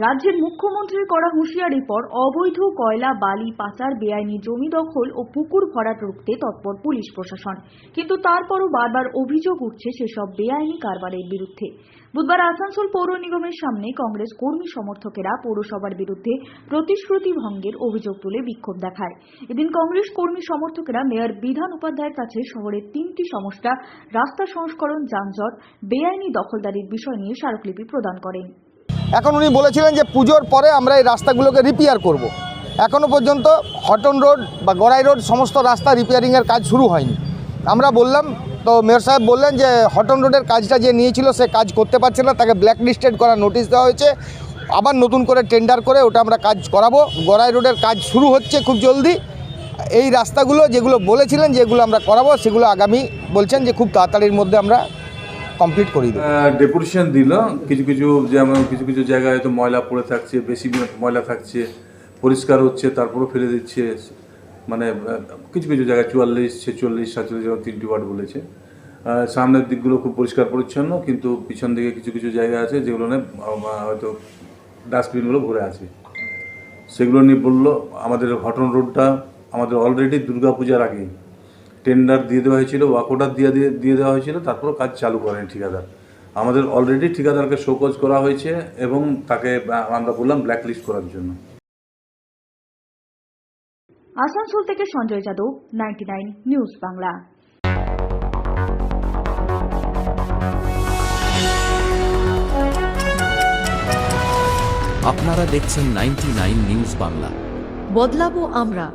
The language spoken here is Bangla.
রাজ্যের মুখ্যমন্ত্রীর করা হুঁশিয়ারির পর অবৈধ কয়লা বালি পাচার, বেআইনি জমি দখল ও পুকুর ভরাট রুখতে তৎপর পুলিশ প্রশাসন। কিন্তু তারপরও বারবার অভিযোগ উঠছে সেসব বেআইনি কারবারের বিরুদ্ধে। বুধবার আসানসোল পৌর নিগমের সামনে কংগ্রেস কর্মী সমর্থকেরা পৌরসভার বিরুদ্ধে প্রতিশ্রুতি ভঙ্গের অভিযোগ তুলে বিক্ষোভ দেখায়। এদিন কংগ্রেস কর্মী সমর্থকেরা মেয়র বিধান উপাধ্যায়ের কাছে শহরের 3টি সমস্যা, রাস্তা সংস্করণ, যানজট, বেআইনি দখলদারির বিষয় নিয়ে স্মারকলিপি প্রদান করেন। এখন উনি বলেছিলেন যে পুজোর পরে আমরা এই রাস্তাগুলোকে রিপেয়ার করব। এখনও পর্যন্ত হটন রোড বা গড়াই রোড সমস্ত রাস্তা রিপেয়ারিংয়ের কাজ শুরু হয়নি। আমরা বললাম, তো মেয়র সাহেব বললেন যে হটন রোডের কাজটা যে নিয়েছিল সে কাজ করতে পারছে না, তাকে ব্ল্যাক লিস্টেড করার নোটিশ দেওয়া হয়েছে। আবার নতুন করে টেন্ডার করে ওটা আমরা কাজ করাবো। গড়াই রোডের কাজ শুরু হচ্ছে খুব জলদি। এই রাস্তাগুলো যেগুলো বলেছিলেন যেগুলো আমরা করাবো সেগুলো আগামী বলছেন যে খুব তাড়াতাড়ির মধ্যে আমরা কমপ্লিট করি দেব। ডেপুটেশন দিল কিছু যেমন কিছু জায়গায় হয়তো ময়লা পড়ে থাকছে, বেশি ময়লা থাকছে, পরিষ্কার হচ্ছে তারপরও ফেলে দিচ্ছে। মানে কিছু জায়গায় 44, 46, 47 যেমন 3টি ওয়ার্ড বলেছে। সামনের দিকগুলো খুব পরিষ্কার পরিচ্ছন্ন, কিন্তু পিছন দিকে কিছু জায়গা আছে যেগুলো নিয়ে হয়তো ডাস্টবিনগুলো ভরে আছে। সেগুলো নিয়ে বললো আমাদের হটন রোডটা আমাদের অলরেডি দুর্গাপূজার আগে টেন্ডার দিয়ে দেওয়া হয়েছিল, ওয়ার্ক অর্ডার দিয়ে দেওয়া হয়েছিল, তারপর কাজ চালু করেন ঠিকাদার। আমাদের অলরেডি ঠিকাদারকে শোকজ করা হয়েছে এবং তাকে আমরা বললাম ব্ল্যাক লিস্ট করার জন্য। আসানসোল থেকে সঞ্জয় যাদব, 99 নিউজ বাংলা। আপনারা দেখছেন 99 নিউজ বাংলা। বদলাবো আমরা।